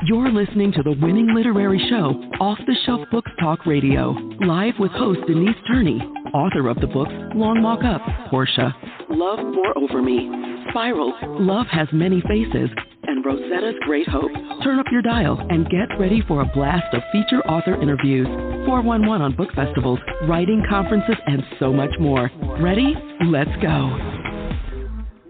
You're listening to the winning literary show, Off the Shelf Books Talk Radio, live with host Denise Turney, author of the books Long Walk Up, Portia, Love Pour Over Me, Spiral, Love Has Many Faces, and Rosetta's Great Hope. Turn up your dial and get ready for a blast of feature author interviews, 411 on book festivals, writing conferences, and so much more. Ready? Let's go.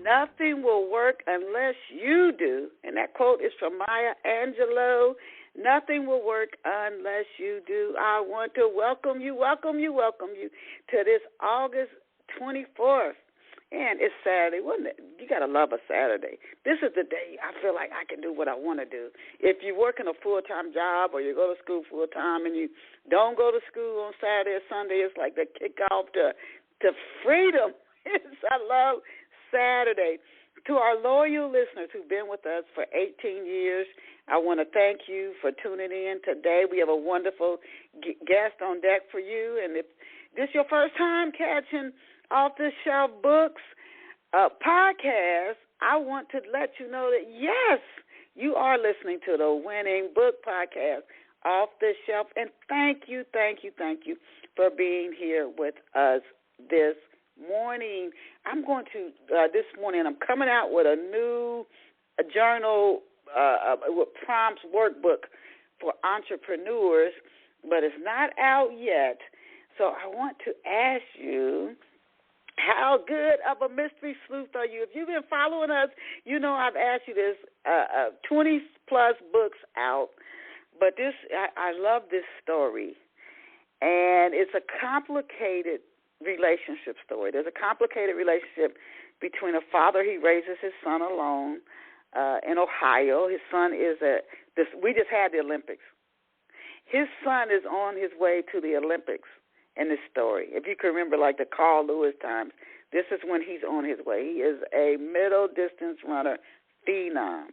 Nothing will work unless you do. And that quote is from Maya Angelou. Nothing will work unless you do. I want to welcome you to this August 24th. And it's Saturday, wasn't it? You got to love a Saturday. This is the day I feel like I can do what I want to do. If you're working a full-time job or you go to school full-time and you don't go to school on Saturday or Sunday, it's like the kickoff to freedom. I love Saturday. To our loyal listeners who've been with us for 18 years, I want to thank you for tuning in today. We have a wonderful guest on deck for you. And if this is your first time catching Off the Shelf Books podcast, I want to let you know that, yes, you are listening to the winning book podcast, Off the Shelf. And thank you for being here with us this morning. I'm going to, this morning, I'm coming out with a new journal with prompts workbook for entrepreneurs, but it's not out yet. So I want to ask you, how good of a mystery sleuth are you? If you've been following us, you know I've asked you this 20-plus books out, but this I love this story, and it's a complicated relationship story. There's a complicated relationship between a father. He raises his son alone in Ohio. His son is we just had the Olympics. His son is on his way to the Olympics in this story. If you can remember, like the Carl Lewis times, this is when he's on his way. He is a middle distance runner phenom.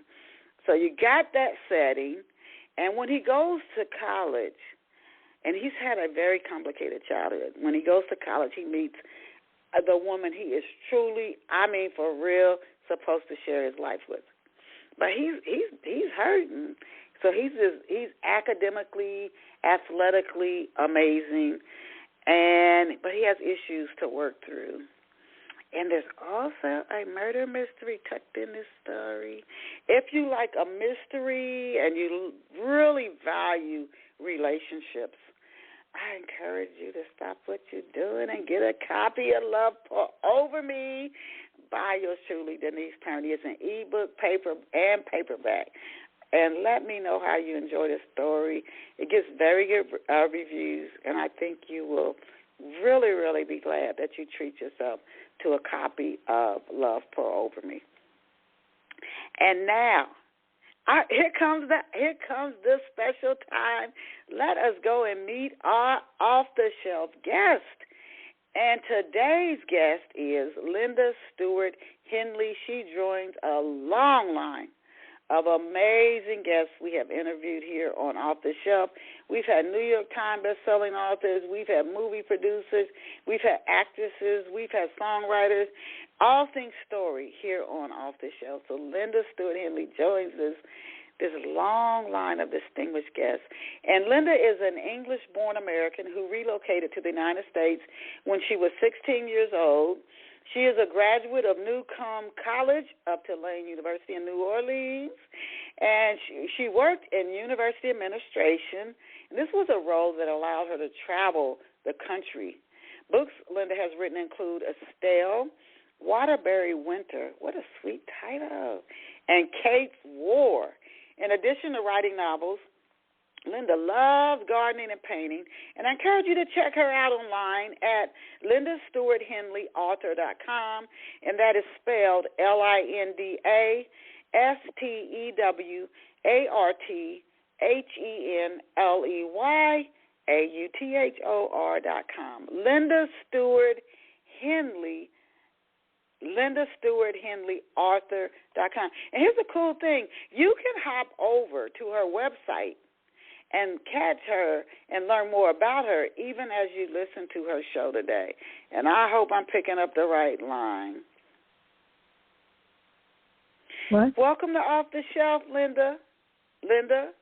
So you got that setting, and when he goes to college, and he's had a very complicated childhood. When he goes to college, he meets the woman he is truly, I mean for real, supposed to share his life with. But he's hurting. So he's academically, athletically amazing, but he has issues to work through. And there's also a murder mystery tucked in this story. If you like a mystery and you really value relationships, I encourage you to stop what you're doing and get a copy of Love Pour Over Me by yours truly, Denise Turney. It's an ebook, paper, and paperback. And let me know how you enjoy this story. It gets very good reviews, and I think you will really, really be glad that you treat yourself to a copy of Love Pour Over Me. And now, here comes this special time. Let us go and meet our off-the-shelf guest. And today's guest is Linda Stewart Henley. She joins a long line of amazing guests we have interviewed here on Off the Shelf. We've had New York Times best-selling authors. We've had movie producers. We've had actresses. We've had songwriters. All things story here on Off the Shelf. So Linda Stewart Henley joins us, this long line of distinguished guests. And Linda is an English-born American who relocated to the United States when she was 16 years old. She is a graduate of Newcomb College of Tulane University in New Orleans, and she worked in university administration. And this was a role that allowed her to travel the country. Books Linda has written include Estelle, Waterbury Winter, what a sweet title, and Kate's War. In addition to writing novels, Linda loves gardening and painting, and I encourage you to check her out online at LindaStewartHenleyAuthor.com, and that is spelled LindaStewartHenleyAuthor.com. Linda Stewart Henley. LindaStewartHenleyAuthor.com. And here's the cool thing. You can hop over to her website and catch her and learn more about her even as you listen to her show today. And I hope I'm picking up the right line. What? Welcome to Off the Shelf, Linda. Linda?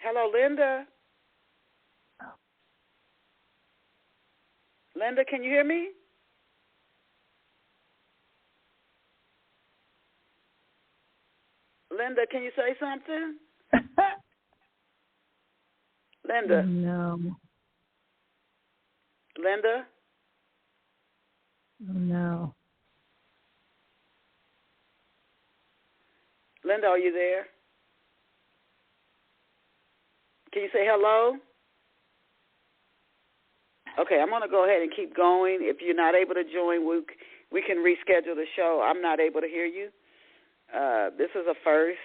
Hello, Linda? Linda, can you hear me? Linda, can you say something? Linda? No. Linda? No. Linda, are you there? Can you say hello? Okay, I'm going to go ahead and keep going. If you're not able to join, we can reschedule the show. I'm not able to hear you. This is a first.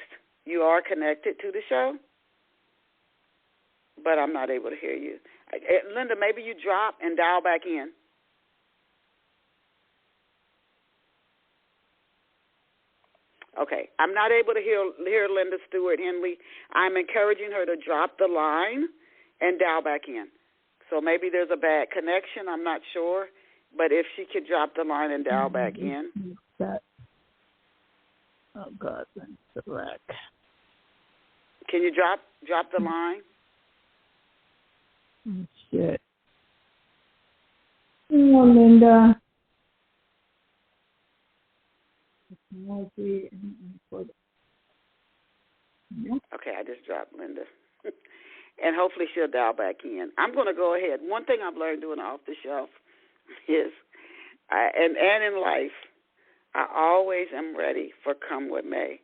You are connected to the show, but I'm not able to hear you. Linda, maybe you drop and dial back in. Okay, I'm not able to hear Linda Stewart Henley. I'm encouraging her to drop the line and dial back in. So maybe there's a bad connection. I'm not sure, but if she could drop the line and dial back in. Oh God, that's the wreck. Can you drop the line? Oh shit. Oh, Linda. Okay, I just dropped Linda. And hopefully she'll dial back in. I'm going to go ahead. One thing I've learned doing Off the Shelf is, and in life, I always am ready for come what may.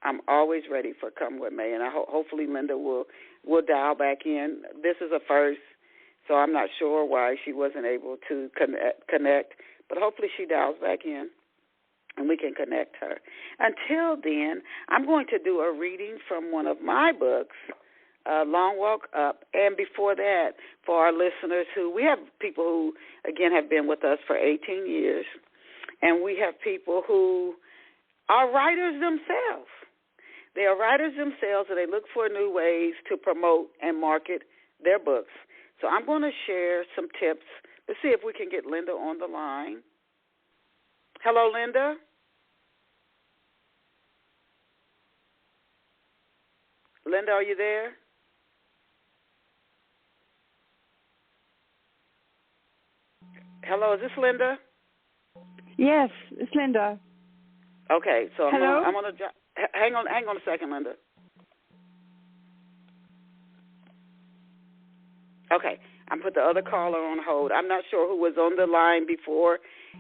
I'm always ready for come what may, and hopefully Linda will dial back in. This is a first, so I'm not sure why she wasn't able to connect, but hopefully she dials back in, and we can connect her. Until then, I'm going to do a reading from one of my books, Long Walk Up, and before that, for our listeners we have people who, again, have been with us for 18 years, and we have people who are writers themselves. They are writers themselves, and they look for new ways to promote and market their books. So I'm going to share some tips. Let's see if we can get Linda on the line. Hello, Linda. Linda, are you there? Hello, is this Linda? Yes, it's Linda. Okay, so Hello? I'm going to hang on a second, Linda. Okay, I put the other caller on hold. I'm not sure who was on the line before,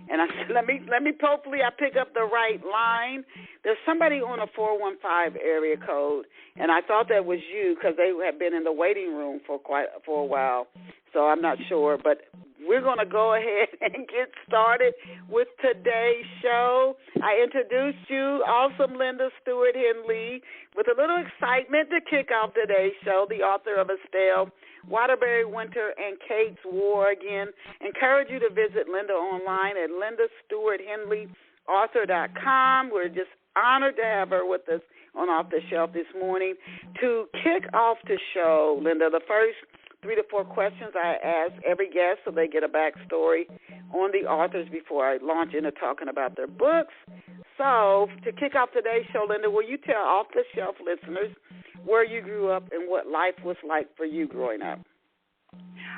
and I said, let me hopefully I pick up the right line. There's somebody on a 415 area code, and I thought that was you because they have been in the waiting room for a while. So I'm not sure, but we're going to go ahead and get started with today's show. I introduced you, awesome Linda Stewart Henley, with a little excitement to kick off today's show, the author of Estelle, Waterbury Winter, and Kate's War Again. Encourage you to visit Linda online at lindastewarthenleyauthor.com. We're just honored to have her with us on Off the Shelf this morning. To kick off the show, Linda, the first 3 to 4 questions I ask every guest so they get a backstory on the authors before I launch into talking about their books. So to kick off today's show, Linda, will you tell Off the Shelf listeners where you grew up and what life was like for you growing up?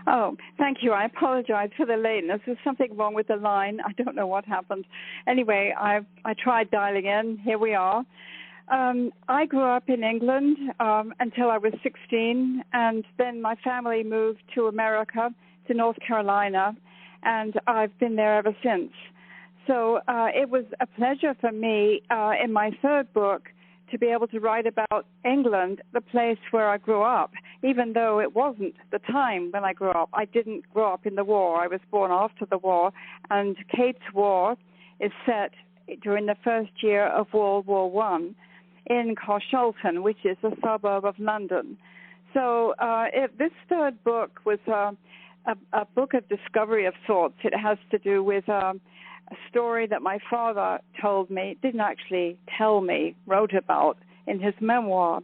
Oh, thank you. I apologize for the lateness. There's something wrong with the line. I don't know what happened. Anyway, I tried dialing in. Here we are. I grew up in England until I was 16, and then my family moved to America, to North Carolina, and I've been there ever since. So it was a pleasure for me in my third book to be able to write about England, the place where I grew up, even though it wasn't the time when I grew up. I didn't grow up in the war. I was born after the war, and Kate's War is set during the first year of World War I in Carshalton, which is a suburb of London. So this third book was a book of discovery of sorts. It has to do with a story that my father told me, didn't actually tell me, wrote about in his memoir.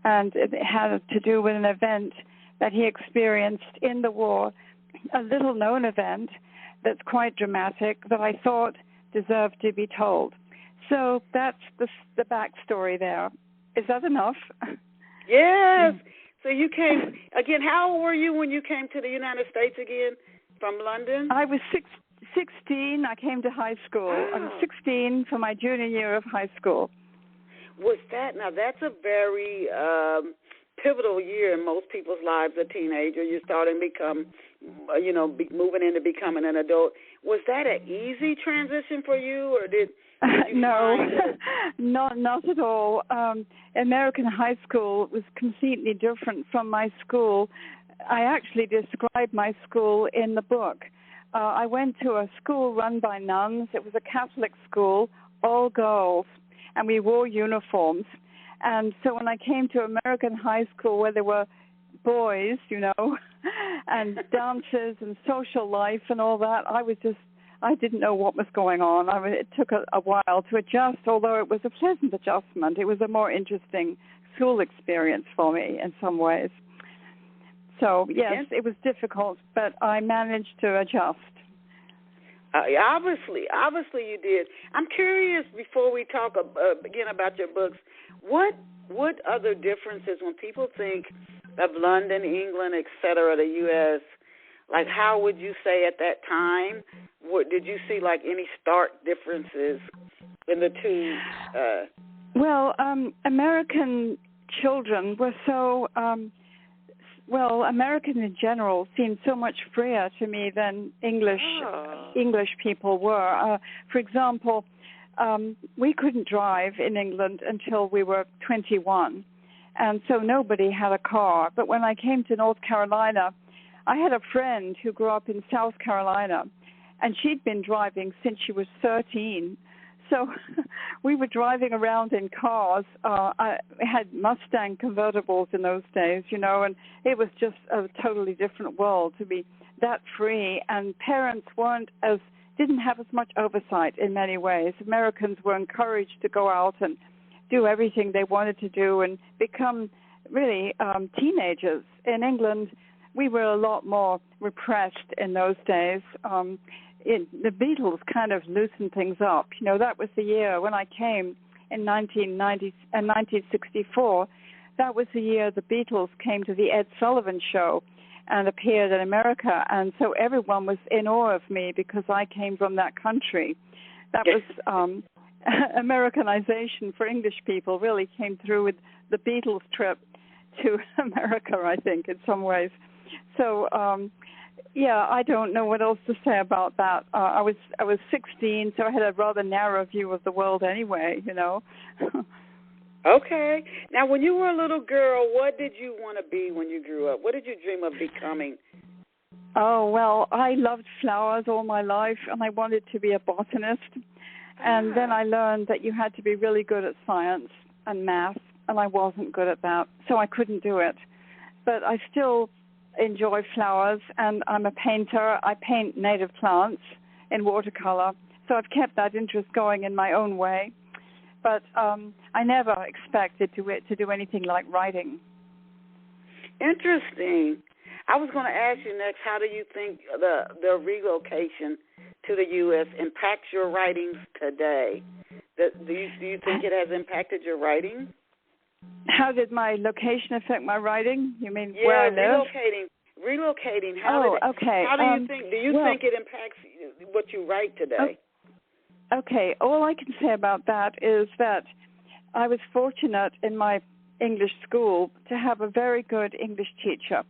And it had to do with an event that he experienced in the war, a little-known event that's quite dramatic that I thought deserved to be told. So that's the backstory there. Is that enough? Yes. So you came, again, how old were you when you came to the United States again from London? I was 16. I came to high school. Wow. I was 16 for my junior year of high school. Was that, now that's a very pivotal year in most people's lives, a teenager. You start and become, moving into becoming an adult. Was that an easy transition for you, or did you no, find not at all. American high school was completely different from my school. I actually described my school in the book. I went to a school run by nuns. It was a Catholic school, all girls, and we wore uniforms. And so when I came to American high school where there were boys, and dances and social life and all that, I didn't know what was going on. It took a while to adjust, although it was a pleasant adjustment. It was a more interesting school experience for me in some ways. So, yes, it was difficult, but I managed to adjust. Obviously you did. I'm curious, before we talk again about your books, what other differences when people think of London, England, et cetera, the U.S., like how would you say at that time, did you see like any stark differences in the two? Well, American children were so, American in general seemed so much freer to me than English people were. For example, we couldn't drive in England until we were 21, and so nobody had a car. But when I came to North Carolina, I had a friend who grew up in South Carolina, and she'd been driving since she was 13. So we were driving around in cars. I had Mustang convertibles in those days, and it was just a totally different world to be that free. And parents didn't have as much oversight in many ways. Americans were encouraged to go out and do everything they wanted to do and become really teenagers. In England, we were a lot more repressed in those days. The Beatles kind of loosened things up. That was the year when I came in 1964. That was the year the Beatles came to the Ed Sullivan Show and appeared in America. And so everyone was in awe of me because I came from that country. That was Americanization for English people really came through with the Beatles trip to America, I think, in some ways. So, I don't know what else to say about that. I was 16, so I had a rather narrow view of the world anyway, Okay. Now, when you were a little girl, what did you want to be when you grew up? What did you dream of becoming? Oh, well, I loved flowers all my life, and I wanted to be a botanist. And then I learned that you had to be really good at science and math, and I wasn't good at that, so I couldn't do it. But I still enjoy flowers, and I'm a painter. I paint native plants in watercolor, so I've kept that interest going in my own way. But I never expected to do anything like writing. Interesting. I was going to ask you next, how do you think the relocation to the U.S. impacts your writings today? Do you think it has impacted your writing? How did my location affect my writing? You mean where I live? Relocating. Okay. How do you think? Do you think it impacts what you write today? Okay. All I can say about that is that I was fortunate in my English school to have a very good English teacher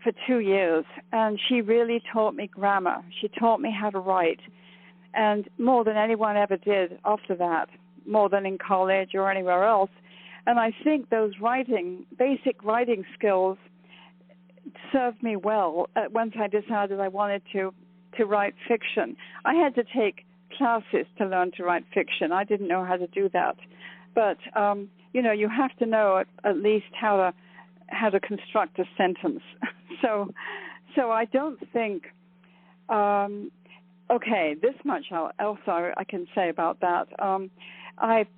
for 2 years, and she really taught me grammar. She taught me how to write, and more than anyone ever did after that, more than in college or anywhere else. And I think those basic writing skills served me well once I decided I wanted to write fiction. I had to take classes to learn to write fiction. I didn't know how to do that. But, you have to know at least how to construct a sentence. So I don't think, this much else I can say about that.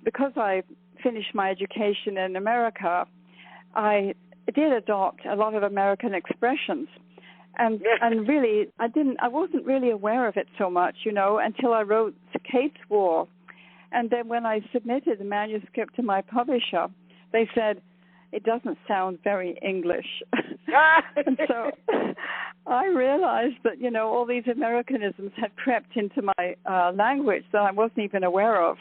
Because I finished my education in America, I did adopt a lot of American expressions, and really I wasn't really aware of it so much, until I wrote Kate's War, And then when I submitted the manuscript to my publisher, they said, it doesn't sound very English. And so I realized that, all these Americanisms had crept into my language that I wasn't even aware of.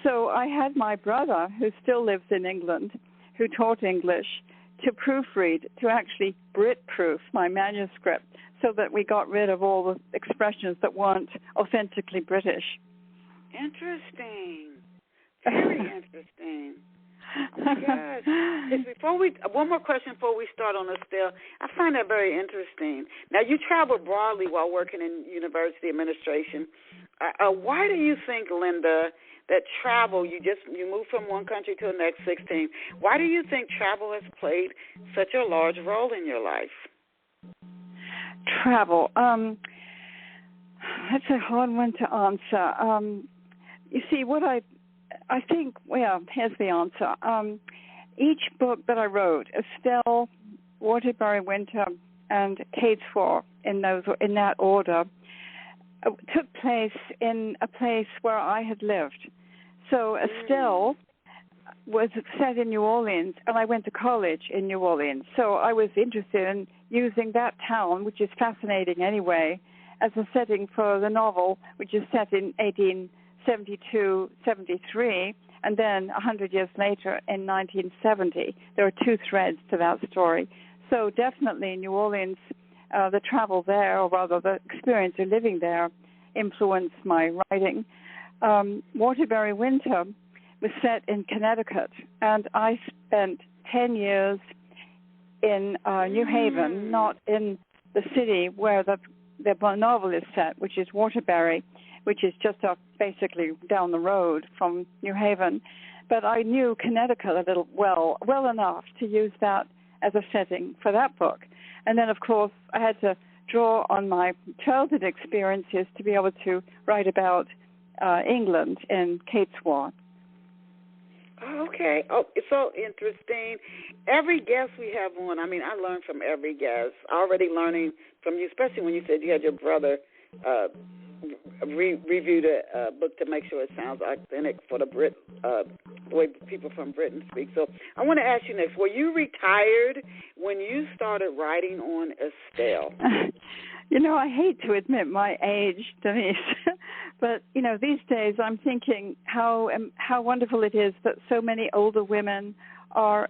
So I had my brother, who still lives in England, who taught English, to proofread, to actually Brit-proof my manuscript so that we got rid of all the expressions that weren't authentically British. Interesting. Very interesting. Oh my gosh. One more question before we start on Estelle. I find that very interesting. Now, you travel broadly while working in university administration. Why do you think, Linda, that travel, you move from one country to the next 16, why do you think travel has played such a large role in your life? Travel. That's a hard one to answer. You see, what I think, well, here's the answer. Each book that I wrote, Estelle, Waterbury Winter, and Kate's War, in that order, took place in a place where I had lived. So Estelle was set in New Orleans, and I went to college in New Orleans. So I was interested in using that town, which is fascinating anyway, as a setting for the novel, which is set in 1872, 73, and then 100 years later in 1970. There are two threads to that story. So definitely New Orleans, the travel there, or rather the experience of living there, influenced my writing. Waterbury Winter was set in Connecticut, and I spent 10 years in New Haven, not in the city where the novel is set, which is Waterbury, which is just basically down the road from New Haven. But I knew Connecticut a little well enough to use that as a setting for that book. And then, of course, I had to draw on my childhood experiences to be able to write about England in Kate's War. Okay. Oh, it's so interesting. Every guest we have on, I learn from every guest. Already learning from you, especially when you said you had your brother review the book to make sure it sounds authentic for the way people from Britain speak. So I want to ask you next, were you retired when you started writing on Estelle? I hate to admit my age, Denise, but, these days I'm thinking how wonderful it is that so many older women are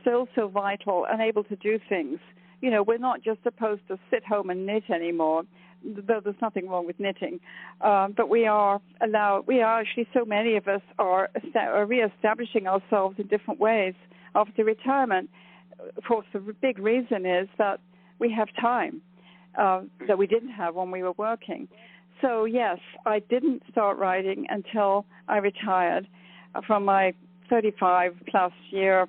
still so vital and able to do things. We're not just supposed to sit home and knit anymore, though there's nothing wrong with knitting, but we are actually, so many of us are reestablishing ourselves in different ways after retirement. Of course, the big reason is that we have time that we didn't have when we were working. So, yes, I didn't start writing until I retired from my 35-plus year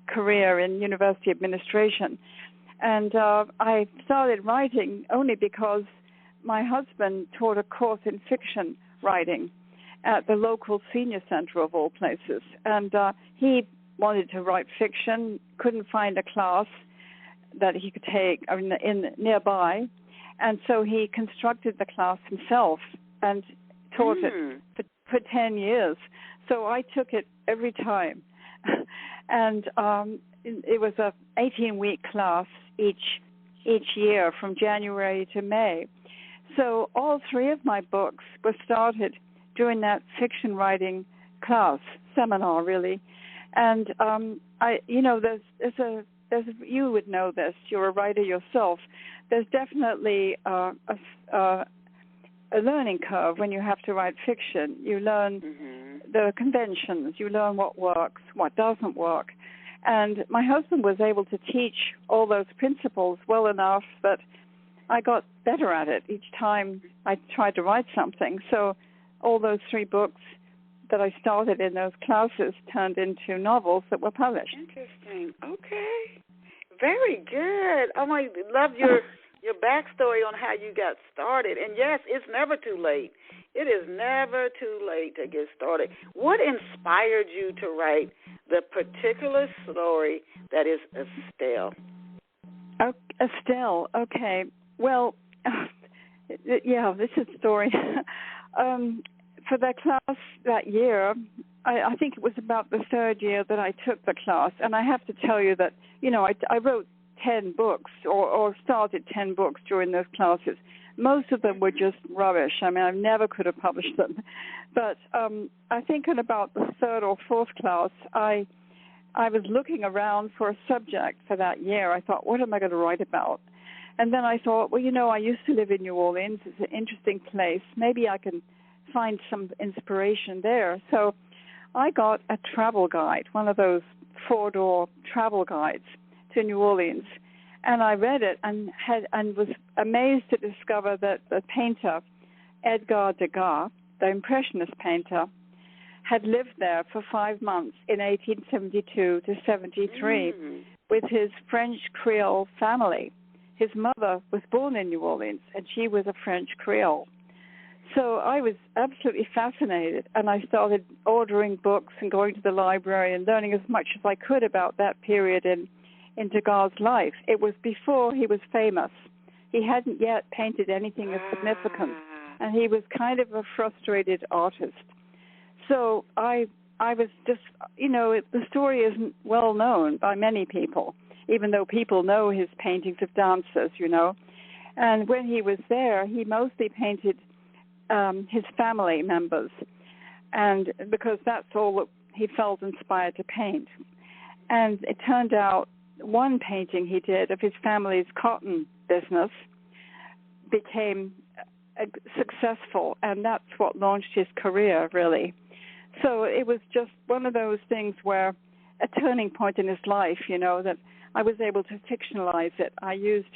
career in university administration. And I started writing only because my husband taught a course in fiction writing at the local senior center of all places. And he wanted to write fiction, couldn't find a class that he could take in nearby. And so he constructed the class himself and taught it for 10 years. So I took it every time. And it was a 18-week class each year from January to May. So all three of my books were started during that fiction writing class, seminar, really. And there's you would know this. You're a writer yourself. There's definitely a learning curve when you have to write fiction. You learn the conventions. You learn what works, what doesn't work. And my husband was able to teach all those principles well enough that I got better at it each time I tried to write something. So all those three books that I started in those classes turned into novels that were published. Interesting. Okay. Very good. Oh, I love your backstory on how you got started. And, yes, it's never too late. It is never too late to get started. What inspired you to write the particular story that is Estelle? Oh, Estelle, okay. Well, yeah, this is a story. for that class that year, I think it was about the third year that I took the class, and I have to tell you that, I wrote 10 books or started 10 books during those classes. Most of them were just rubbish. I mean, I never could have published them. But I think in about the third or fourth class, I was looking around for a subject for that year. I thought, what am I going to write about? And then I thought, well, I used to live in New Orleans. It's an interesting place. Maybe I can find some inspiration there. So I got a travel guide, one of those 4-door travel guides to New Orleans, and I read it and was amazed to discover that the painter Edgar Degas, the Impressionist painter, had lived there for 5 months in 1872 to 73 with his French Creole family. His mother was born in New Orleans, and she was a French Creole. So I was absolutely fascinated, and I started ordering books and going to the library and learning as much as I could about that period in Degas' life. It was before he was famous. He hadn't yet painted anything of significance, and he was kind of a frustrated artist. So I was just, the story isn't well known by many people, even though people know his paintings of dancers, And when he was there, he mostly painted his family members, and because that's all that he felt inspired to paint. And it turned out one painting he did of his family's cotton business became successful, and that's what launched his career, really. So it was just one of those things where a turning point in his life, that I was able to fictionalize it. I used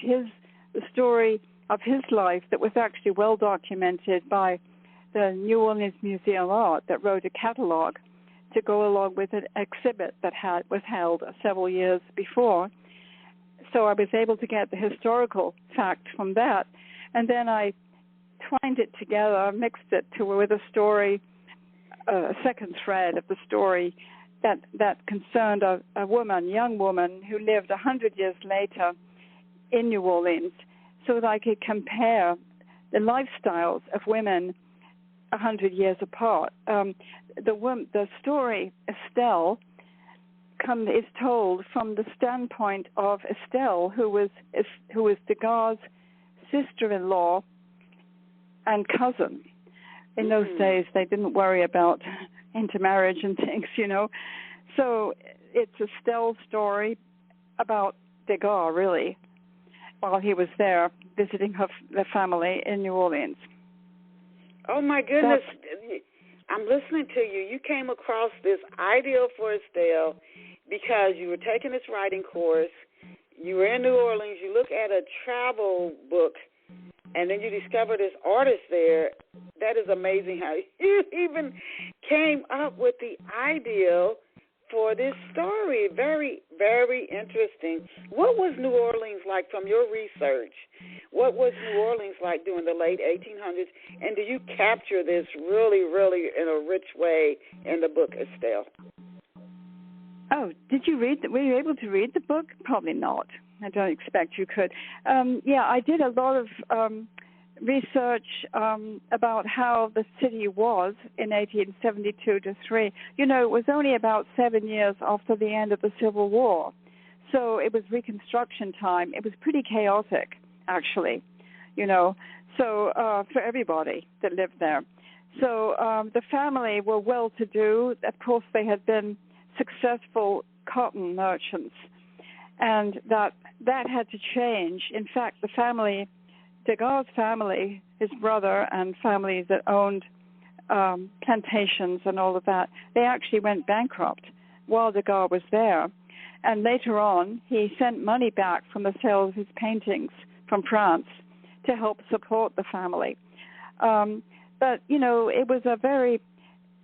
the story of his life that was actually well documented by the New Orleans Museum of Art that wrote a catalog to go along with an exhibit that was held several years before. So I was able to get the historical fact from that, and then I twined it together, mixed it with a story, a second thread of the story that concerned a young woman who lived 100 years later in New Orleans, so that I could compare the lifestyles of women 100 years apart. The story, Estelle, is told from the standpoint of Estelle, who was Degas' sister-in-law and cousin. In those days, they didn't worry about intermarriage and things, So it's Estelle's story about Degas, really, while he was there visiting the family in New Orleans. Oh, my goodness. I'm listening to you. You came across this ideal for Estelle because you were taking this writing course. You were in New Orleans. You look at a travel book, and then you discover this artist there. That is amazing how you even came up with the ideal for this story. Very, very interesting. What was New Orleans like from your research? What was New Orleans like during the late 1800s? And do you capture this really, really in a rich way in the book, Estelle? Oh, did you read? Were you able to read the book? Probably not. I don't expect you could. I did a lot of research about how the city was in 1872 to 3. It was only about 7 years after the end of the Civil War. So it was Reconstruction time. It was pretty chaotic, actually, for everybody that lived there. So the family were well-to-do. Of course, they had been successful cotton merchants, and that had to change. In fact, the family, Degas' family, his brother, and families that owned plantations and all of that, they actually went bankrupt while Degas was there. And later on, he sent money back from the sale of his paintings from France to help support the family. But, it was a very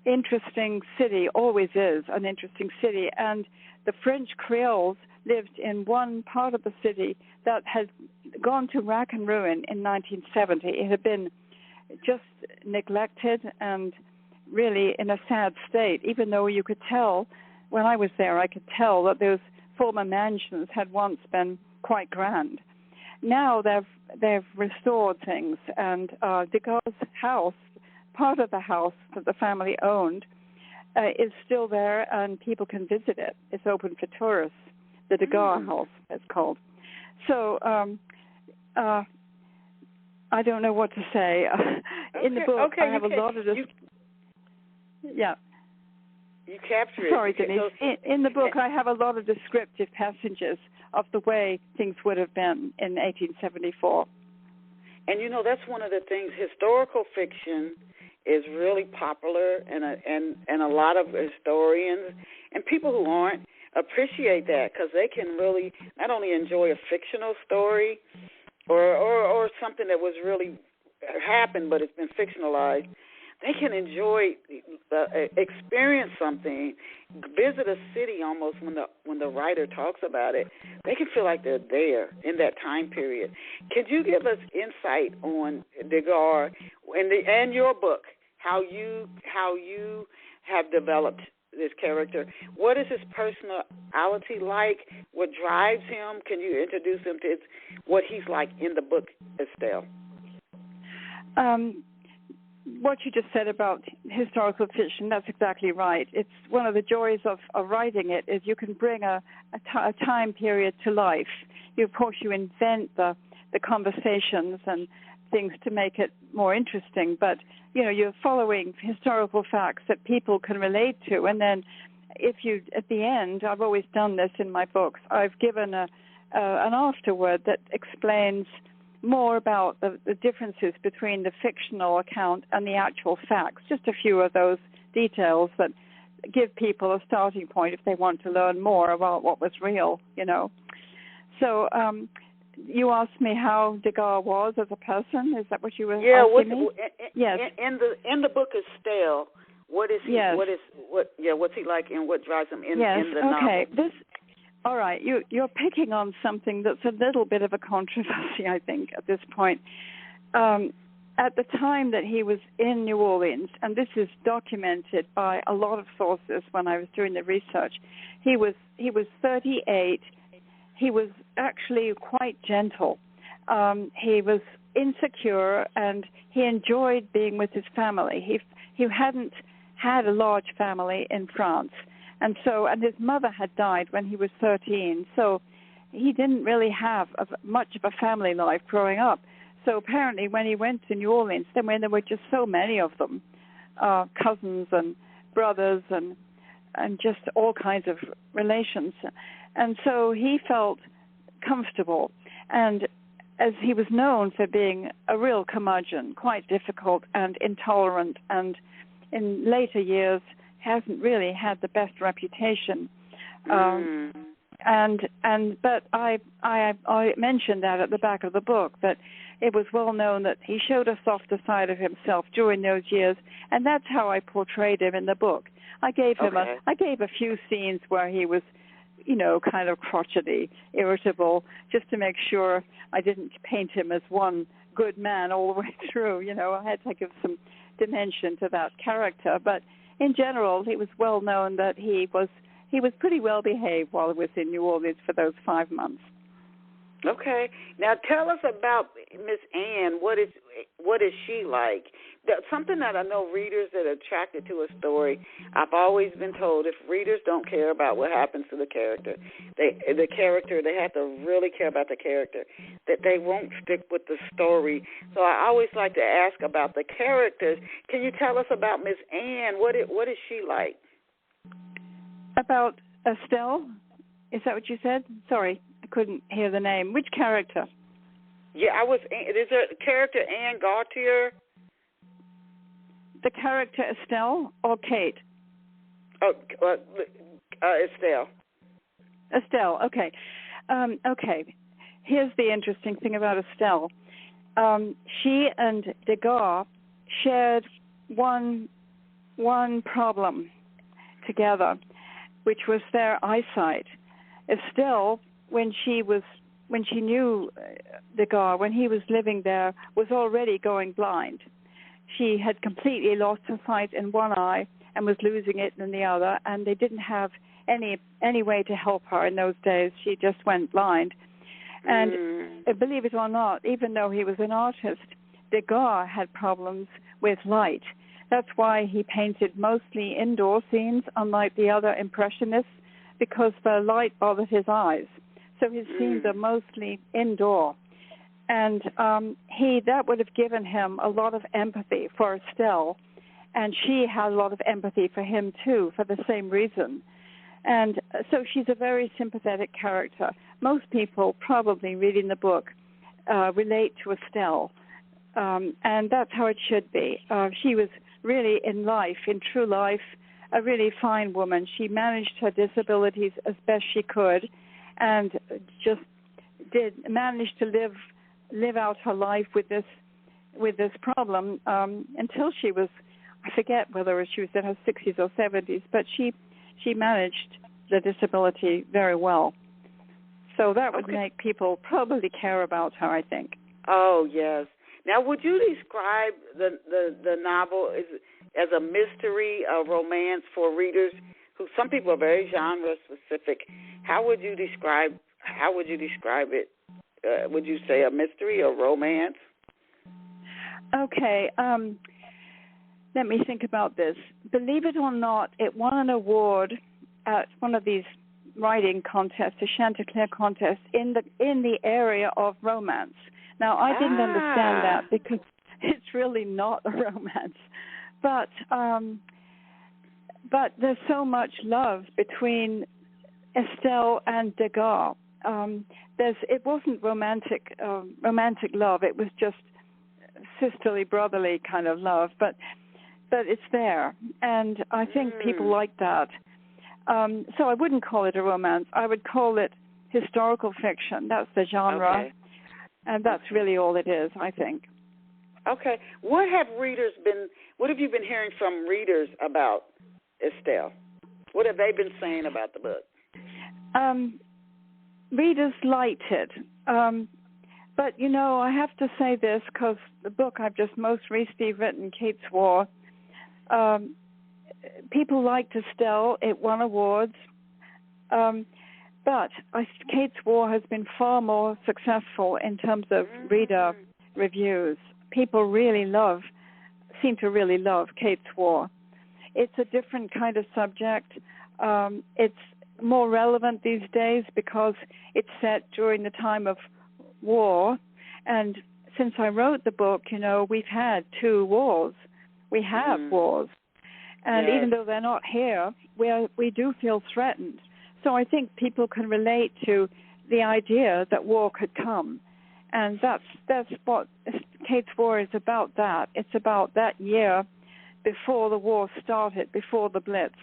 interesting city, always is an interesting city. And the French Creoles lived in one part of the city that had gone to rack and ruin in 1970. It had been just neglected and really in a sad state, even though you could tell, when I was there, I could tell that those former mansions had once been quite grand. Now they've restored things, and Degas' house, part of the house that the family owned is still there, and people can visit it. It's open for tourists. The Degas house, it's called. So I don't know what to say. In the book, I have a lot of this. Yeah. You capture it. Sorry, Denise. In the book, I have a lot of descriptive passages of the way things would have been in 1874. And that's one of the things. Historical fiction is really popular, and a lot of historians and people who aren't appreciate that, because they can really not only enjoy a fictional story or something that was really happened but it's been fictionalized. They can enjoy, experience something, visit a city almost when the writer talks about it. They can feel like they're there in that time period. Could you give us insight on Degas and your book, how you have developed this character? What is his personality like? What drives him? Can you introduce him to what he's like in the book, Estelle? What you just said about historical fiction, that's exactly right. It's one of the joys of writing it is you can bring a time period to life. Of course, you invent the conversations and things to make it more interesting, but you're following historical facts that people can relate to. And then if you, at the end, I've always done this in my books, I've given an afterword that explains more about the differences between the fictional account and the actual facts, just a few of those details that give people a starting point if they want to learn more about what was real, So you asked me how Degas was as a person. Is that what you were asking me? Yes. In the book Estelle, what is he? Yes. What's he like, and what drives him in the novel? Okay. All right, you're picking on something that's a little bit of a controversy, I think, at this point. At the time that he was in New Orleans, and this is documented by a lot of sources when I was doing the research, he was 38. He was actually quite gentle. He was insecure, and he enjoyed being with his family. He hadn't had a large family in France. And his mother had died when he was 13, so he didn't really have much of a family life growing up. So apparently when he went to New Orleans, then when there were just so many of them, cousins and brothers and just all kinds of relations. And so he felt comfortable. And as he was known for being a real curmudgeon, quite difficult and intolerant, and in later years hasn't really had the best reputation. But I mentioned that at the back of the book, that it was well known that he showed a softer side of himself during those years, and that's how I portrayed him in the book. I gave him a few scenes where he was, kind of crotchety, irritable, just to make sure I didn't paint him as one good man all the way through. I had to give some dimension to that character, but in general, it was well known that he was pretty well behaved while he was in New Orleans for those 5 months. Okay. Now tell us about Miss Anne. What is she like? Something that I know readers that are attracted to a story, I've always been told if readers don't care about what happens to the character, they have to really care about the character, that they won't stick with the story. So I always like to ask about the characters. Can you tell us about Miss Anne? What is she like? About Estelle? Is that what you said? Sorry, I couldn't hear the name. Which character? Yeah, is there a character Anne Gautier? The character Estelle or Kate? Oh, Estelle. Estelle, okay. Okay. Here's the interesting thing about Estelle. She and Degas shared one problem together, which was their eyesight. Estelle, when she knew Degas, when he was living there, was already going blind. She had completely lost her sight in one eye and was losing it in the other, and they didn't have any way to help her in those days. She just went blind. And believe it or not, even though he was an artist, Degas had problems with light. That's why he painted mostly indoor scenes, unlike the other Impressionists, because the light bothered his eyes. So his scenes are mostly indoor. And that would have given him a lot of empathy for Estelle, and she had a lot of empathy for him, too, for the same reason. And so she's a very sympathetic character. Most people probably reading the book relate to Estelle, and that's how it should be. She was really in true life, a really fine woman. She managed her disabilities as best she could, and just manage to live out her life with this problem until she was, I forget whether she was in her 60s or 70s, but she managed the disability very well. So that would make people probably care about her, I think. Oh, yes. Now, would you describe the novel as a mystery, a romance for readers who, some people are very genre specific? How would you describe it? Would you say a mystery or romance? Okay. Let me think about this. Believe it or not, it won an award at one of these writing contests, a Chanticleer contest, in the area of romance. Now, I didn't understand that because it's really not a romance. But there's so much love between Estelle and Degas. It wasn't romantic love. It was just sisterly, brotherly kind of love. But it's there, and I think people like that. So I wouldn't call it a romance. I would call it historical fiction. That's the genre, and that's really all it is, I think. Okay. What have you been hearing from readers about Estelle? What have they been saying about the book? Readers liked it. But, I have to say this because the book I've just most recently written, Kate's War, people liked Estelle. It won awards. But Kate's War has been far more successful in terms of reader reviews. People seem to really love Kate's War. It's a different kind of subject. It's more relevant these days because it's set during the time of war. And since I wrote the book, we've had 2 wars. We have wars. And even though they're not here, we do feel threatened. So I think people can relate to the idea that war could come. And that's what Kate's War is about. It's about that year before the war started, before the Blitz.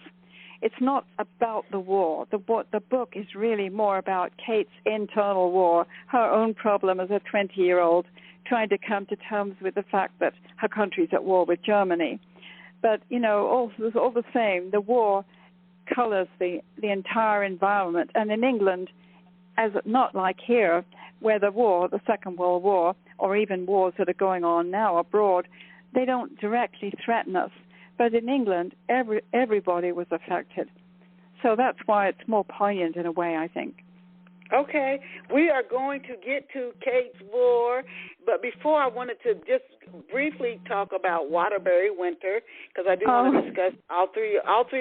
It's not about the war. The book is really more about Kate's internal war, her own problem as a 20-year-old, trying to come to terms with the fact that her country's at war with Germany. But, all the same, the war colors the entire environment. And in England, as not like here, where the Second World War, or even wars that are going on now abroad, they don't directly threaten us. But in England, everybody was affected. So that's why it's more poignant in a way, I think. Okay. We are going to get to Kate's War, but before I wanted to just briefly talk about Waterbury Winter, because I do want to discuss all three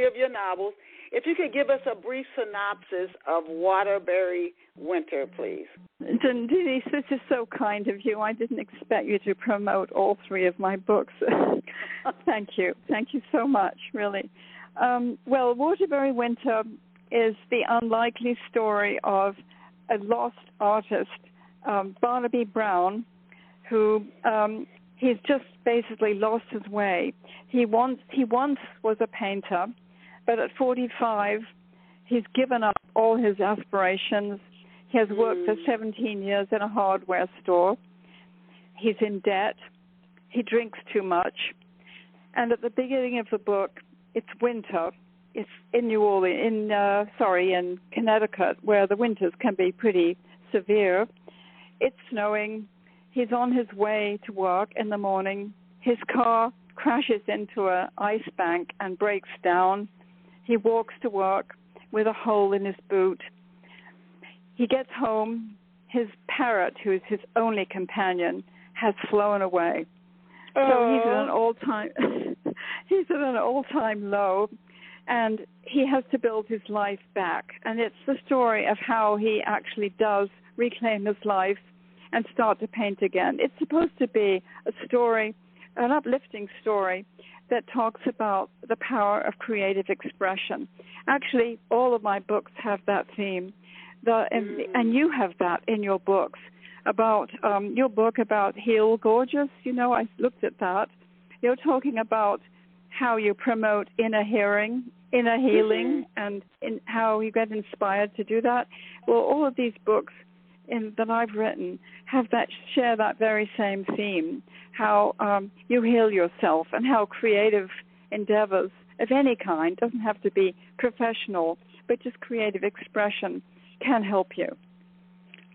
of your novels. If you could give us a brief synopsis of Waterbury Winter, please. Denise, this is so kind of you. I didn't expect you to promote all 3 of my books. Thank you. Thank you so much, really. Well, Waterbury Winter is the unlikely story of a lost artist, Barnaby Brown, who he's just basically lost his way. He once was a painter, but at 45, he's given up all his aspirations. He has worked for 17 years in a hardware store. He's in debt. He drinks too much. And at the beginning of the book, it's winter. It's in in Connecticut, where the winters can be pretty severe. It's snowing. He's on his way to work in the morning. His car crashes into an ice bank and breaks down. He walks to work with a hole in his boot. He gets home. His parrot, who is his only companion, has flown away. So he's in an all-time He's at an all-time low, and he has to build his life back. And it's the story of how he actually does reclaim his life and start to paint again. It's supposed to be a story, an uplifting story, that talks about the power of creative expression. Actually, all of my books have that theme. And you have that in your books. About your book about Heal Gorgeous, I looked at that. You're talking about how you promote inner healing, and in how you get inspired to do that. Well, all of these books that I've written share that very same theme, how you heal yourself and how creative endeavors of any kind, doesn't have to be professional, but just creative expression, can help you.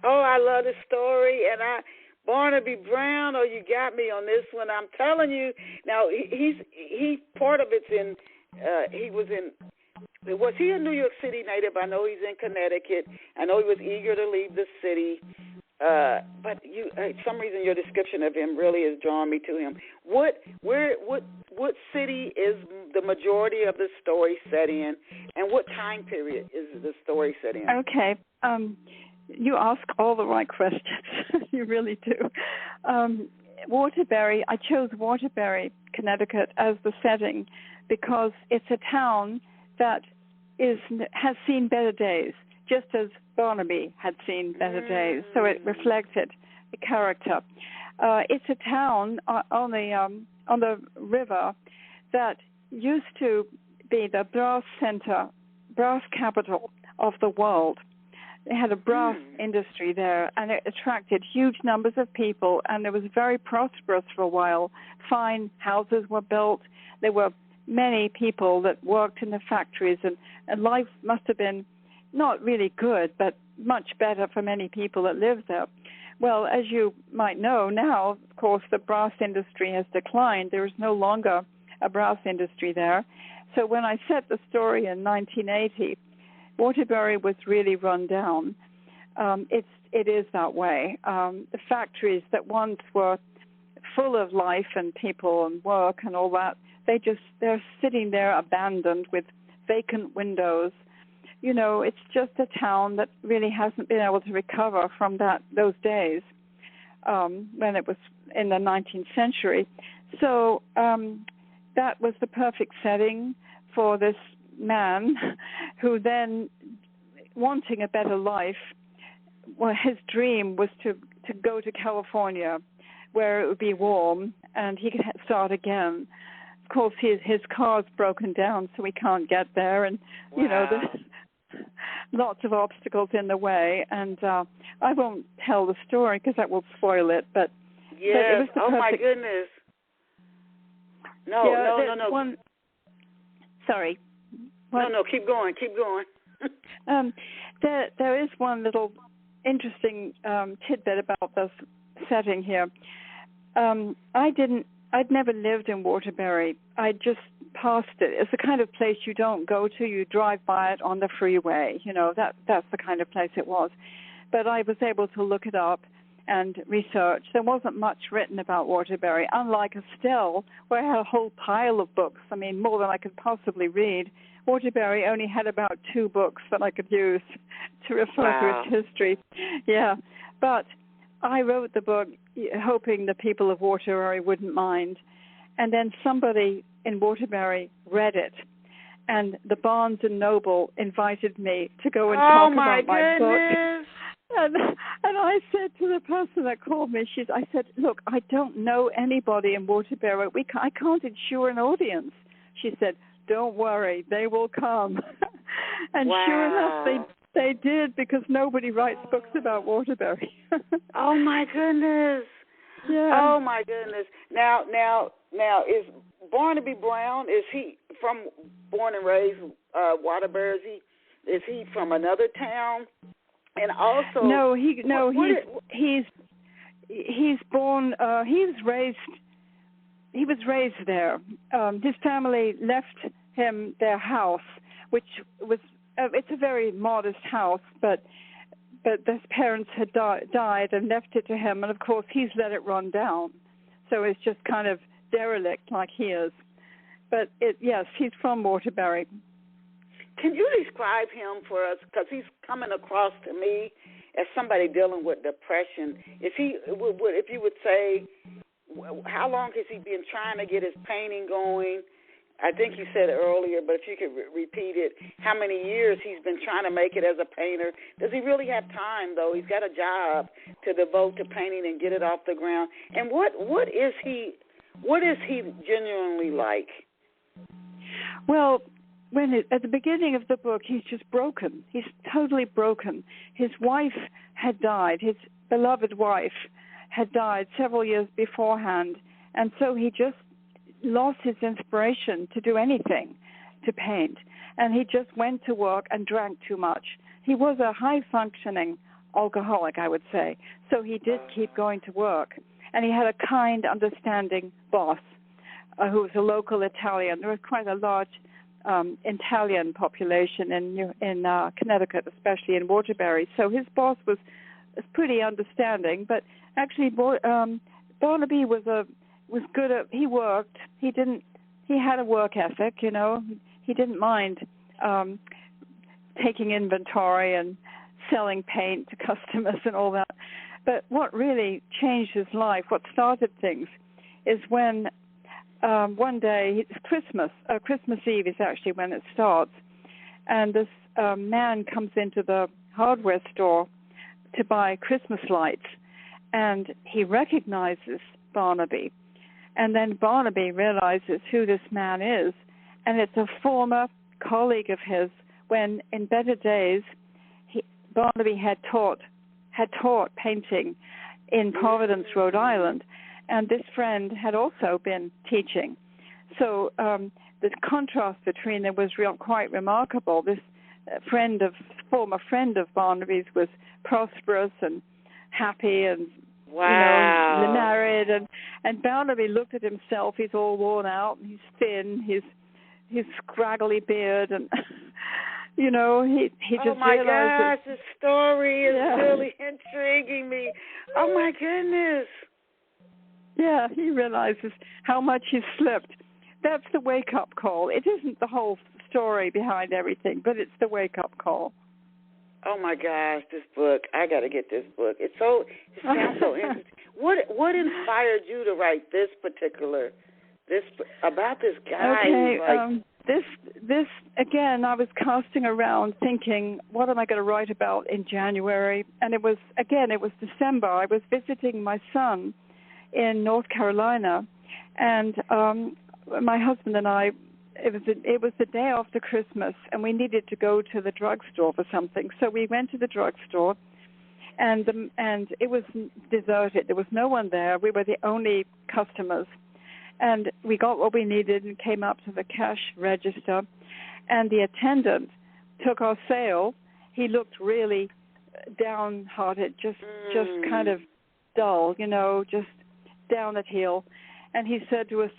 Oh, I love the story, and Barnaby Brown. Oh, you got me on this one. I'm telling you. Now he's part of it's in. Was he a New York City native? I know he's in Connecticut. I know he was eager to leave the city. But some reason your description of him really has drawn me to him. What city is the majority of the story set in, and what time period is the story set in? Okay. You ask all the right questions. You really do. Waterbury, I chose Waterbury, Connecticut as the setting because it's a town that has seen better days, just as Barnaby had seen better days. So it reflected the character. It's a town on the river that used to be the brass capital of the world. They had a brass industry there, and it attracted huge numbers of people, and it was very prosperous for a while. Fine houses were built. There were many people that worked in the factories, and life must have been not really good, but much better for many people that lived there. Well, as you might know now, of course, the brass industry has declined. There is no longer a brass industry there. So when I set the story in 1980, Waterbury was really run down. It is that way. The factories that once were full of life and people and work and all that, they're sitting there abandoned with vacant windows. It's just a town that really hasn't been able to recover from those days when it was in the 19th century. So that was the perfect setting for this man who then, wanting a better life, well, his dream was to go to California where it would be warm and he could start again. Of course, his car's broken down, so he can't get there, and there's lots of obstacles in the way, and I won't tell the story because that will spoil it, but yes. But it was the my goodness. No. Sorry. No, keep going. There is one little interesting tidbit about this setting here. I'd never lived in Waterbury. I just passed it. It's the kind of place you don't go to. You drive by it on the freeway. That's the kind of place it was. But I was able to look it up and research. There wasn't much written about Waterbury, unlike Estelle, where I had a whole pile of books. I mean, more than I could possibly read. Waterbury only had about 2 books that I could use to refer to its history. Yeah, but I wrote the book hoping the people of Waterbury wouldn't mind. And then somebody in Waterbury read it, and the Barnes & Noble invited me to go and talk about my book. And I said to the person that called me, I said, look, I don't know anybody in Waterbury. I can't insure an audience. She said, don't worry, they will come. And sure enough, they did, because nobody writes books about Waterbury. Oh, my goodness. Yeah. Oh, my goodness. Now, is Barnaby Brown, is he born and raised Waterbury? Is he from another town? And also, he's born. He was raised there. His family left him their house, which was it's a very modest house, but his parents had died and left it to him, and of course he's let it run down. So it's just kind of derelict, like he is. But yes, he's from Waterbury. Can you describe him for us? Because he's coming across to me as somebody dealing with depression. Is he? If you would say, how long has he been trying to get his painting going? I think you said it earlier, but if you could repeat it, how many years he's been trying to make it as a painter? Does he really have time, though? He's got a job to devote to painting and get it off the ground. And what is he genuinely like? Well, at the beginning of the book, he's just broken. He's totally broken. His wife had died. His beloved wife had died several years beforehand, and so he just lost his inspiration to do anything, to paint. And he just went to work and drank too much. He was a high-functioning alcoholic, I would say, so he did keep going to work. And he had a kind, understanding boss who was a local Italian. There was quite a large Italian population in Connecticut, especially in Waterbury. So his boss was pretty understanding, but actually Barnaby was good at, he worked. He had a work ethic, you know. He didn't mind taking inventory and selling paint to customers and all that. But what really changed his life, what started things, is when one day, it's Christmas Eve is actually when it starts, and this man comes into the hardware store to buy Christmas lights, and he recognizes Barnaby. And then Barnaby realizes who this man is, and it's a former colleague of his when, in better days, Barnaby had taught painting in Providence, Rhode Island, and this friend had also been teaching. So the contrast between them was quite remarkable. This former friend of Barnaby's was prosperous and happy and married, and Barnaby looked at himself. He's all worn out. He's thin. His scraggly beard, and he just realized. Oh my gosh, this story is really intriguing me. Oh my goodness. Yeah, he realizes how much he's slipped. That's the wake-up call. It isn't the whole story behind everything, but it's the wake-up call. Oh my gosh, this book! I got to get this book. It sounds so interesting. What inspired you to write about this guy? Okay, this again. I was casting around, thinking, what am I going to write about in January? And it was December. I was visiting my son in North Carolina, and my husband and I. It was the day after Christmas, and we needed to go to the drugstore for something. So we went to the drugstore, and it was deserted. There was no one there. We were the only customers. And we got what we needed and came up to the cash register, and the attendant took our sale. He looked really downhearted, just kind of dull, just down at heel. And he said to us,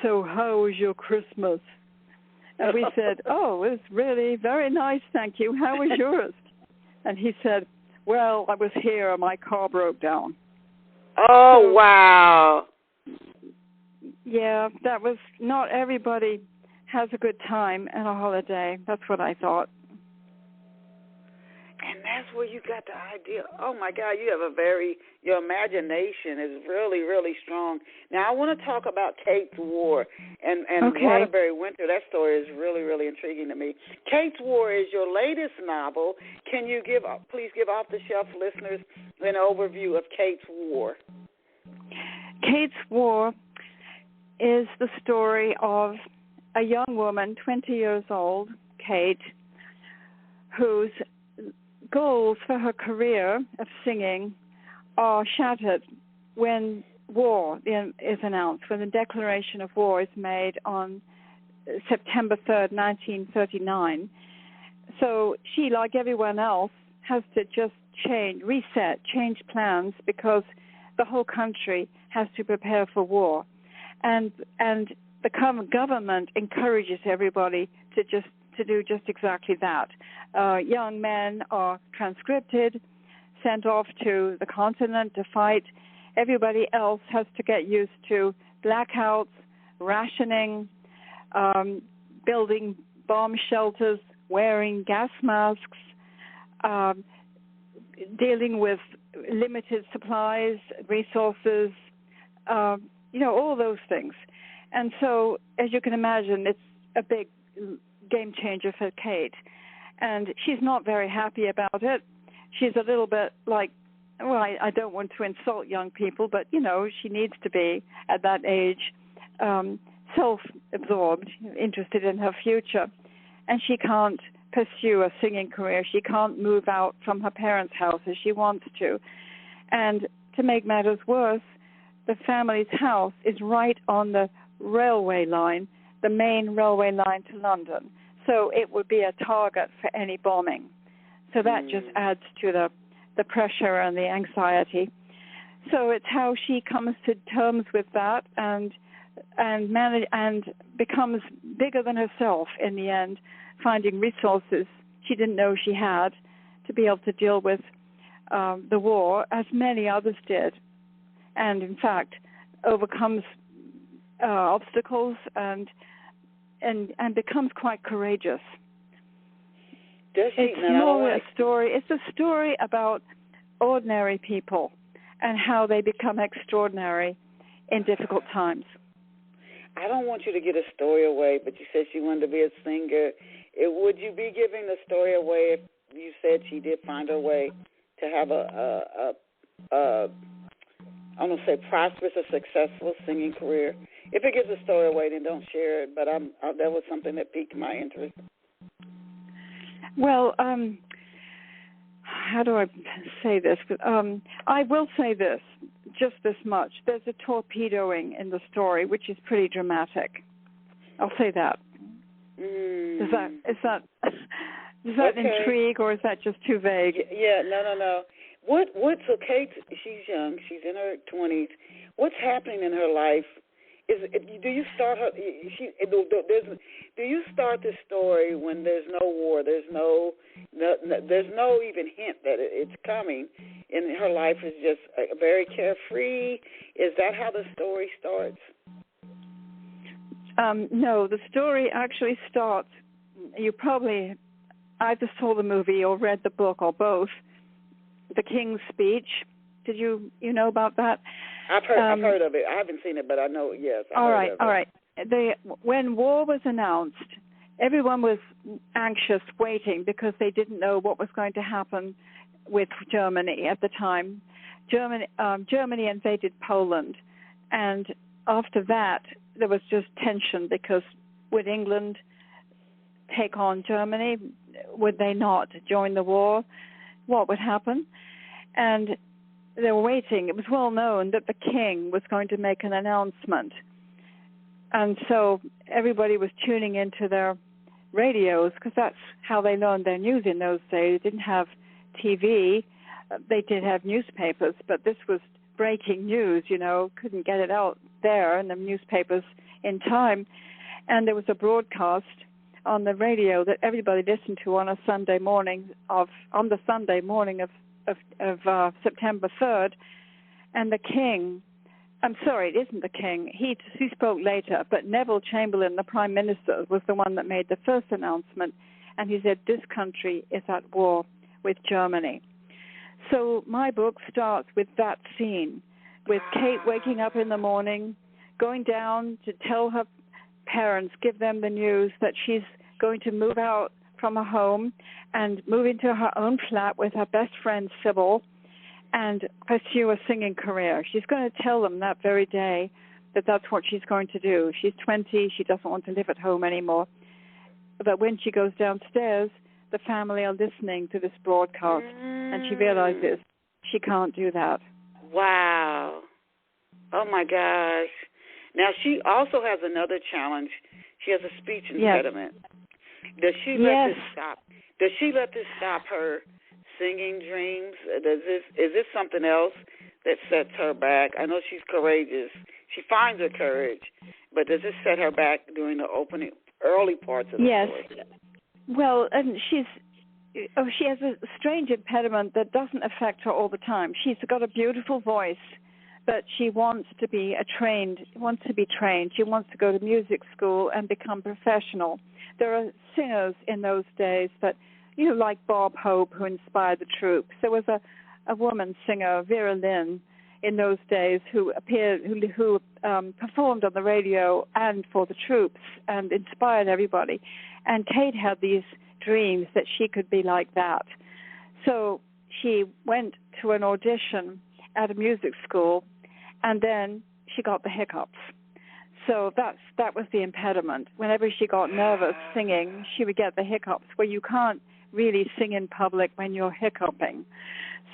"So how was your Christmas?" And we said, "Oh, it was really very nice, thank you. How was yours?" And he said, "Well, I was here and my car broke down." Oh, wow. Yeah, that was, not everybody has a good time and a holiday. That's what I thought. And that's where you got the idea. Oh, my God, your imagination is really, really strong. Now, I want to talk about Kate's War and Waterbury Winter. That story is really, really intriguing to me. Kate's War is your latest novel. Can you please give off-the-shelf listeners an overview of Kate's War? Kate's War is the story of a young woman, 20 years old, Kate, whose goals for her career of singing are shattered when war is announced, when the declaration of war is made on September 3rd, 1939. So she, like everyone else, has to just change plans, because the whole country has to prepare for war. And the government encourages everybody to do just exactly that. Young men are conscripted, sent off to the continent to fight. Everybody else has to get used to blackouts, rationing, building bomb shelters, wearing gas masks, dealing with limited supplies, resources, all those things. And so, as you can imagine, it's a big game changer for Kate. And she's not very happy about it. She's a little bit like, well, I don't want to insult young people, but, she needs to be, at that age, self-absorbed, interested in her future. And she can't pursue a singing career. She can't move out from her parents' house as she wants to. And to make matters worse, the family's house is right on the railway line, the main railway line to London. So it would be a target for any bombing. So that just adds to the pressure and the anxiety. So it's how she comes to terms with that and becomes bigger than herself in the end, finding resources she didn't know she had to be able to deal with the war, as many others did, and in fact overcomes obstacles and becomes quite courageous. It's more a story. It's a story about ordinary people and how they become extraordinary in difficult times. I don't want you to get a story away, but you said she wanted to be a singer. Would you be giving the story away if you said she did find her way to have a I'm going to say prosperous or successful singing career? If it gives a story away, then don't share it, but that was something that piqued my interest. Well, how do I say this? I will say this, just this much. There's a torpedoing in the story, which is pretty dramatic. I'll say that. Does that intrigue, or is that just too vague? Yeah, no. So Kate, she's young. She's in her 20s. What's happening in her life? Do you start her? Do you start the story when there's no war? There's no even hint that it's coming, and her life is just very carefree. Is that how the story starts? No, the story actually starts. You probably either saw the movie or read the book or both. The King's Speech. Did you know about that? I've heard of it. I haven't seen it, but I know. Yes. All right. When war was announced, everyone was anxious, waiting, because they didn't know what was going to happen with Germany at the time. Germany invaded Poland, and after that, there was just tension, because would England take on Germany? Would they not join the war? What would happen? And they were waiting. It was well known that the king was going to make an announcement. And so everybody was tuning into their radios, because that's how they learned their news in those days. They didn't have TV. They did have newspapers, but this was breaking news, couldn't get it out there in the newspapers in time. And there was a broadcast on the radio that everybody listened to on a Sunday morning of September 3rd, and the king, I'm sorry, it isn't the king, he spoke later, but Neville Chamberlain, the Prime Minister, was the one that made the first announcement, and he said, this country is at war with Germany. So my book starts with that scene, with Kate waking up in the morning, going down to tell her parents, give them the news that she's going to move out from her home and move into her own flat with her best friend Sybil and pursue a singing career. She's going to tell them that very day that that's what she's going to do. She's 20. She doesn't want to live at home anymore. But when she goes downstairs, the family are listening to this broadcast, and she realizes she can't do that. Wow. Oh, my gosh. Now, she also has another challenge. She has a speech impediment. Yes. Does she let this stop her singing dreams? Is this something else that sets her back? I know she's courageous. She finds her courage, but does this set her back during the early parts of the story? Yes. Well, and she has a strange impediment that doesn't affect her all the time. She's got a beautiful voice, but she wants to be trained. She wants to go to music school and become professional. There are singers in those days that, like Bob Hope, who inspired the troops. There was a woman singer, Vera Lynn, in those days who performed on the radio and for the troops and inspired everybody. And Kate had these dreams that she could be like that. So she went to an audition at a music school, and then she got the hiccups. So that was the impediment. Whenever she got nervous singing, she would get the hiccups, where you can't really sing in public when you're hiccuping.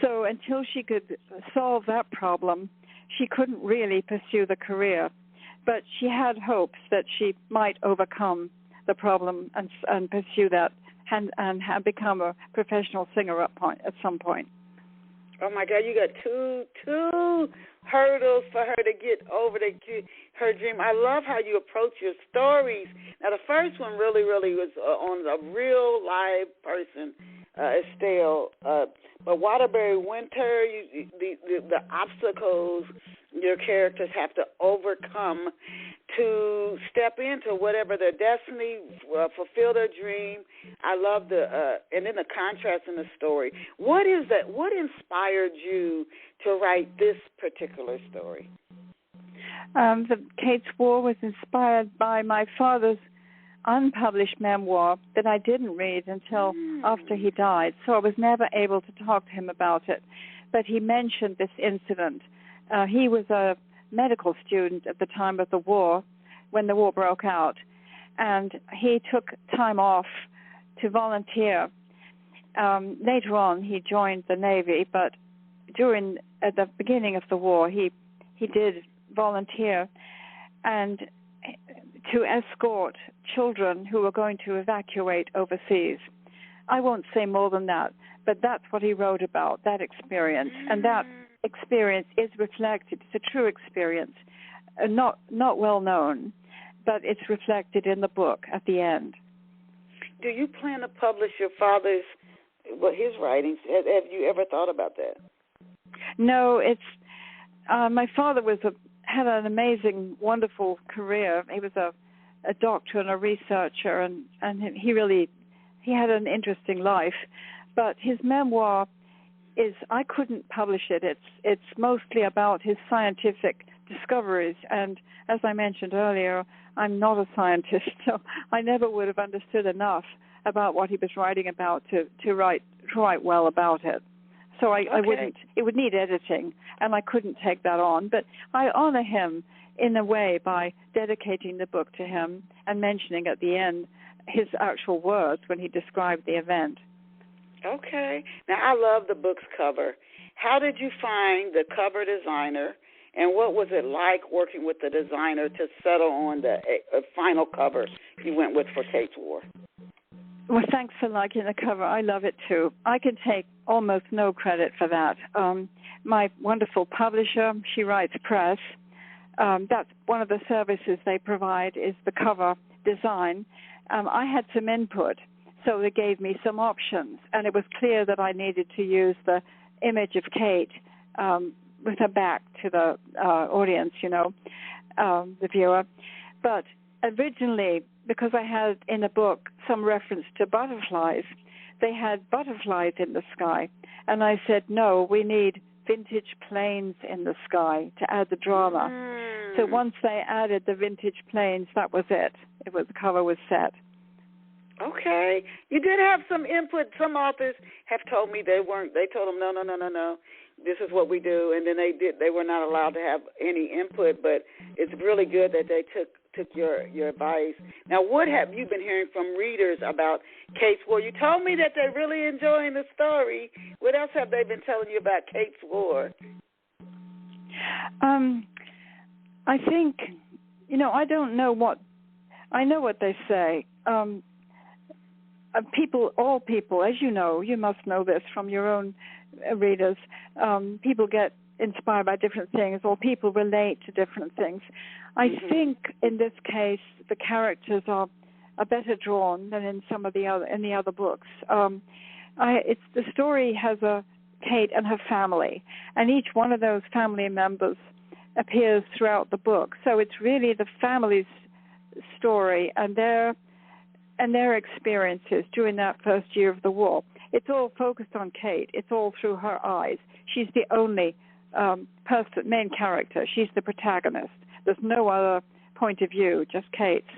So until she could solve that problem, she couldn't really pursue the career. But she had hopes that she might overcome the problem and pursue that and become a professional singer at some point. Oh, my God, you got two hurdles for her to get over her dream. I love how you approach your stories. Now, the first one really was on a real live person, Estelle. But Waterbury Winter, the obstacles your characters have to overcome to step into whatever their destiny, fulfill their dream. I love and then the contrast in the story. What is that? What inspired you to write this particular story? The Kate's War was inspired by my father's unpublished memoir that I didn't read until after he died, so I was never able to talk to him about it. But he mentioned this incident. He was a medical student at the time of the war, when the war broke out, and he took time off to volunteer. Later on, he joined the Navy, but at the beginning of the war, he did volunteer and to escort children who were going to evacuate overseas. I won't say more than that, but that's what he wrote about, that experience. And that experience is reflected. It's a true experience, not well known, but it's reflected in the book at the end. Do you plan to publish your father's, his writings? Have you ever thought about that? No, my father had an amazing, wonderful career. He was a doctor and a researcher, and he had an interesting life. But his memoir I couldn't publish it. It's mostly about his scientific discoveries, and as I mentioned earlier, I'm not a scientist, so I never would have understood enough about what he was writing about to write well about it. So I wouldn't. It would need editing, and I couldn't take that on. But I honor him in a way by dedicating the book to him and mentioning at the end his actual words when he described the event. Okay. Now, I love the book's cover. How did you find the cover designer, and what was it like working with the designer to settle on the final cover you went with for Kate's War? Well, thanks for liking the cover. I love it, too. I can take almost no credit for that. My wonderful publisher, She Writes Press, that's one of the services they provide is the cover design. I had some input, so they gave me some options, and it was clear that I needed to use the image of Kate with her back to the audience, the viewer. But originally, because I had in the book some reference to butterflies, they had butterflies in the sky. And I said, no, we need vintage planes in the sky to add the drama. So once they added the vintage planes, that was it. The cover was set. Okay. You did have some input. Some authors have told me they told them, no. This is what we do. And then they were not allowed to have any input, but it's really good that they took your advice. Now, what have you been hearing from readers about Kate's War? You told me that they're really enjoying the story. What else have they been telling you about Kate's War? I think, I don't know I know what they say. All people, as you know, you must know this from your own readers, people get inspired by different things, or people relate to different things. I think in this case the characters are better drawn than in some of the other books. The story has a Kate and her family, and each one of those family members appears throughout the book. So it's really the family's story and their experiences during that first year of the war. It's all focused on Kate. It's all through her eyes. She's the only main character. She's the protagonist. There's no other point of view, just Kate's.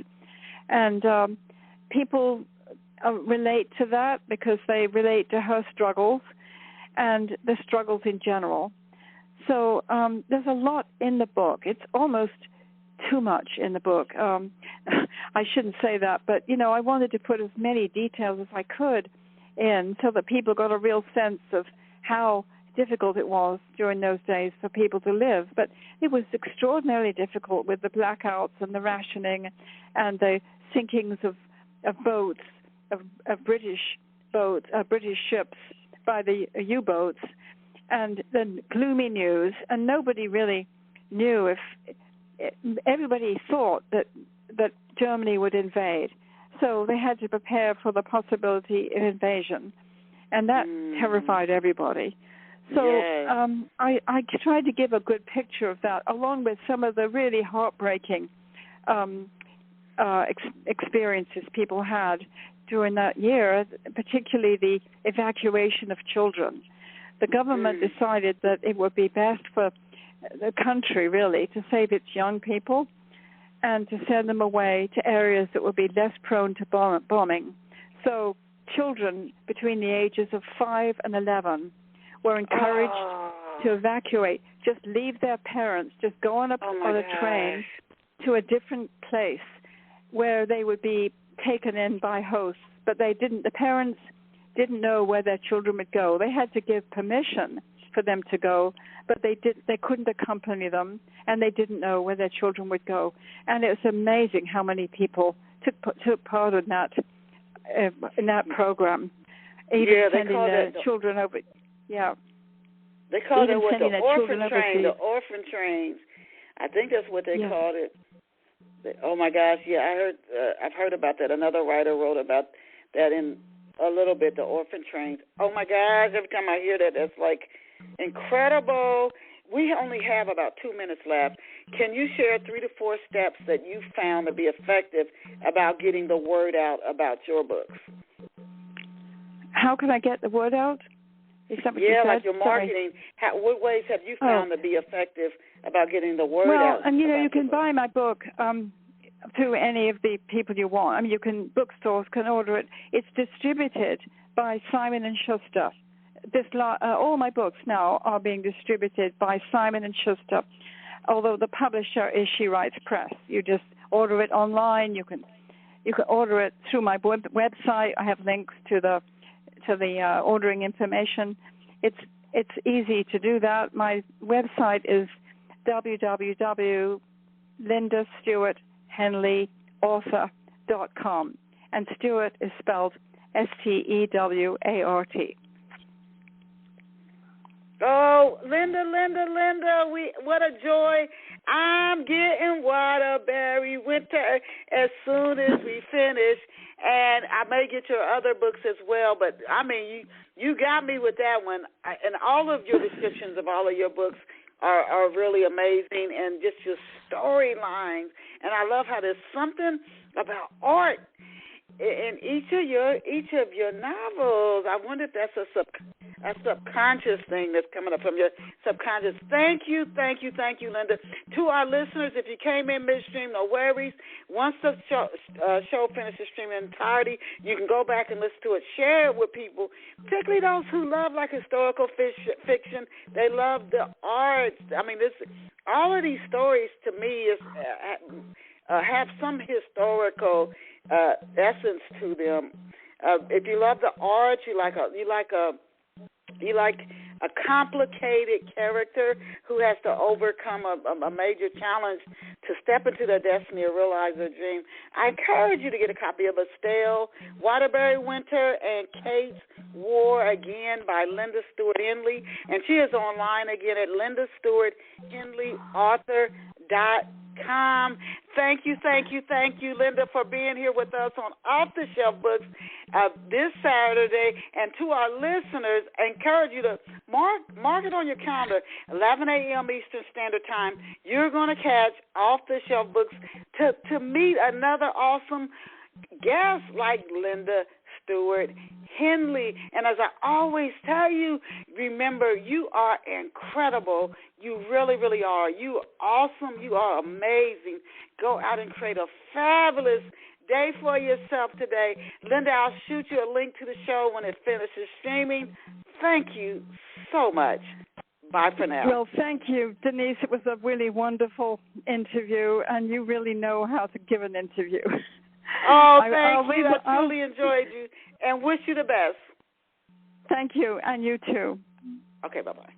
And people relate to that because they relate to her struggles and the struggles in general. So there's a lot in the book. It's almost too much in the book. I shouldn't say that, but, I wanted to put as many details as I could in so that people got a real sense of how difficult it was during those days for people to live. But it was extraordinarily difficult with the blackouts and the rationing and the sinkings of boats, of British boats, British ships by the U-boats, and the gloomy news. And nobody really knew if everybody thought that Germany would invade. So they had to prepare for the possibility of invasion, and that terrified everybody. So I tried to give a good picture of that, along with some of the really heartbreaking experiences people had during that year, particularly the evacuation of children. The government decided that it would be best for the country, really, to save its young people and to send them away to areas that would be less prone to bombing. So children between the ages of 5 and 11 were encouraged to evacuate, just leave their parents, just go on a train to a different place where they would be taken in by hosts. But the parents didn't know where their children would go. They had to give permission for them to go, but they couldn't accompany them, and they didn't know where their children would go. And it was amazing how many people took part in that program, even sending their children over. Yeah, they called it what, the orphan train, the orphan trains. I think that's what they called it. Oh my gosh, yeah, I've heard about that. Another writer wrote about that in a little bit, the orphan trains. Oh my gosh, every time I hear that, that's like incredible. We only have about 2 minutes left. Can you share 3 to 4 steps that you found to be effective about getting the word out about your books? How can I get the word out? Is that what you said? Like your marketing. What ways have you found to be effective about getting the word out? Well, and you can buy my book through any of the people you want. I mean, bookstores can order it. It's distributed by Simon & Schuster. All my books now are being distributed by Simon & Schuster, although the publisher is She Writes Press. You just order it online. You can order it through my website. I have links to the ordering information. It's easy to do that. My website is www.lindastewarthenleyauthor.com, and Stewart is spelled Stewart. Oh, Linda, what a joy. I'm getting Waterbury Winter as soon as we finish, and I may get your other books as well, but, I mean, you got me with that one, and all of your descriptions of all of your books are really amazing, and just your storylines, and I love how there's something about art in each of your novels. I wonder if that's a subconscious thing that's coming up from your subconscious. Thank you, Linda. To our listeners, if you came in midstream, no worries. Once the show finishes streaming in entirety, you can go back and listen to it. Share it with people, particularly those who love like historical fiction. They love the arts. I mean, all of these stories to me have some historical essence to them. If you love the art, you like a complicated character who has to overcome a major challenge to step into their destiny or realize their dream. I encourage you to get a copy of Estelle, Waterbury Winter, and Kate's War, again, by Linda Stewart Henley. And she is online again at lindastewarthenleyauthor.com. gmail.com. Thank you, Linda, for being here with us on Off the Shelf Books this Saturday. And to our listeners, I encourage you to mark it on your calendar, 11 a.m. Eastern Standard Time. You're going to catch Off the Shelf Books to meet another awesome guest like Linda Stewart Henley. And as I always tell you, remember, you are incredible. You really, really are. You are awesome. You are amazing. Go out and create a fabulous day for yourself today. Linda, I'll shoot you a link to the show when it finishes streaming. Thank you so much. Bye for now. Well, thank you, Denise. It was a really wonderful interview, and you really know how to give an interview. Oh, thank you. I truly enjoyed you and wish you the best. Thank you, and you too. Okay, bye-bye.